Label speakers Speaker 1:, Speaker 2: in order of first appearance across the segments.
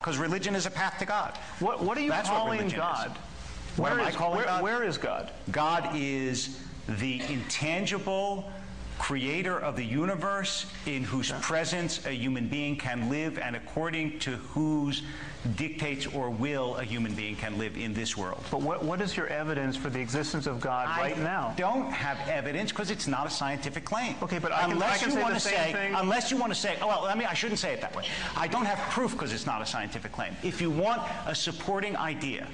Speaker 1: because religion is a path to God.
Speaker 2: What are you calling God? Where is God?
Speaker 1: God is the intangible creator of the universe, in whose presence a human being can live, and according to whose dictates or will a human being can live in this world.
Speaker 2: But what is your evidence for the existence of God right now?
Speaker 1: I don't have evidence because it's not a scientific claim.
Speaker 2: Okay, but unless you want to say,
Speaker 1: oh, well, I shouldn't say it that way. I don't have proof because it's not a scientific claim. If you want a supporting idea,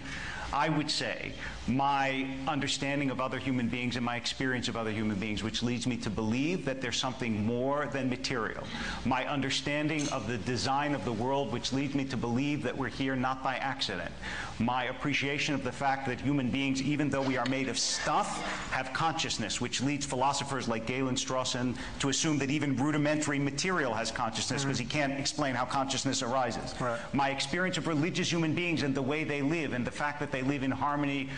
Speaker 1: I would say my understanding of other human beings and my experience of other human beings, which leads me to believe that there's something more than material. My understanding of the design of the world, which leads me to believe that we're here not by accident. My appreciation of the fact that human beings, even though we are made of stuff, have consciousness, which leads philosophers like Galen Strawson to assume that even rudimentary material has consciousness, because he can't explain how consciousness arises. Right. My experience of religious human beings and the way they live, and the fact that they live in harmony,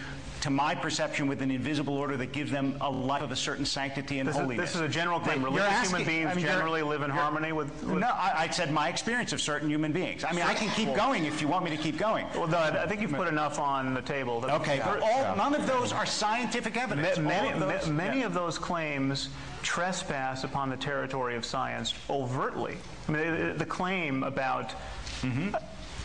Speaker 1: to my perception, with an invisible order that gives them a life of a certain sanctity and holiness.
Speaker 2: This is a general claim. Religious human beings generally live in harmony with...
Speaker 1: No, I said my experience of certain human beings. I mean, I can keep going if you want me to keep going.
Speaker 2: Well, no, I think you've put enough on the table.
Speaker 1: Okay, but none of those are scientific evidence.
Speaker 2: Many of those claims trespass upon the territory of science overtly. I mean, the claim about...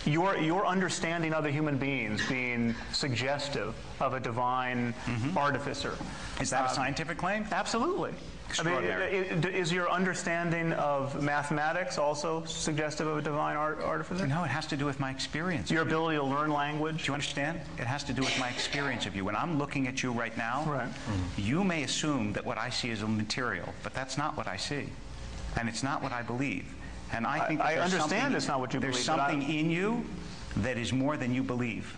Speaker 2: Your understanding other human beings being suggestive of a divine artificer.
Speaker 1: Is that a scientific claim?
Speaker 2: Absolutely. I mean, is your understanding of mathematics also suggestive of a divine artificer?
Speaker 1: No, it has to do with my experience.
Speaker 2: Your ability to learn language?
Speaker 1: Do you understand? It has to do with my experience of you. When I'm looking at you right now, you may assume that what I see is a material, but that's not what I see. And it's not what I believe. And I think
Speaker 2: I understand it's not what you believe.
Speaker 1: There's something in you that is more than you believe.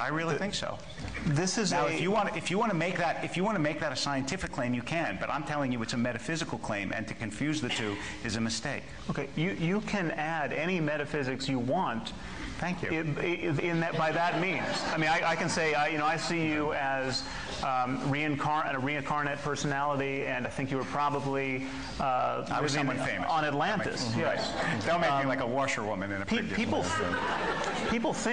Speaker 1: I really think so.
Speaker 2: This is
Speaker 1: now, if you want to make that a scientific claim, you can. But I'm telling you, it's a metaphysical claim, and to confuse the two is a mistake.
Speaker 2: Okay, you can add any metaphysics you want.
Speaker 1: Thank you.
Speaker 2: By that means, I mean, I can say, I see you as a reincarnate personality, and I think you were probably
Speaker 1: I was someone famous
Speaker 2: on Atlantis. Yes.
Speaker 1: Don't make me like a washerwoman in a
Speaker 2: people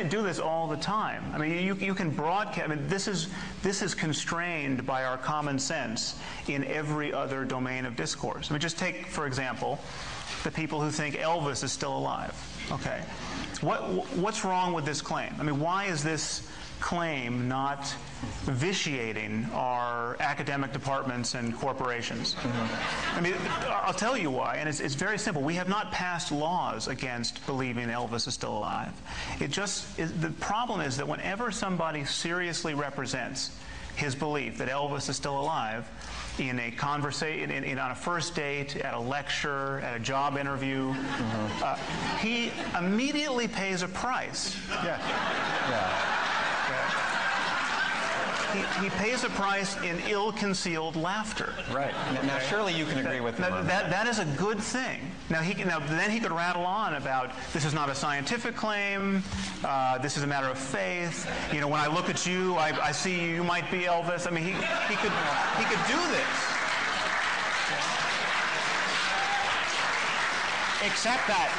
Speaker 2: do this all the time. I mean, you can broadcast. I mean, this is constrained by our common sense in every other domain of discourse. I mean, just take, for example, the people who think Elvis is still alive. Okay. What's wrong with this claim? I mean, why is this claim not vitiating our academic departments and corporations? I mean, I'll tell you why, and it's very simple. We have not passed laws against believing Elvis is still alive. The problem is that whenever somebody seriously represents his belief that Elvis is still alive, in a conversation, on a first date, at a lecture, at a job interview, he immediately pays a price. He pays a price in ill-concealed laughter.
Speaker 3: Right. Now, surely you can agree with him.
Speaker 2: That is a good thing. Then he could rattle on about, this is not a scientific claim, this is a matter of faith. You know, when I look at you, I see you might be Elvis. I mean, he could do this.
Speaker 1: Except that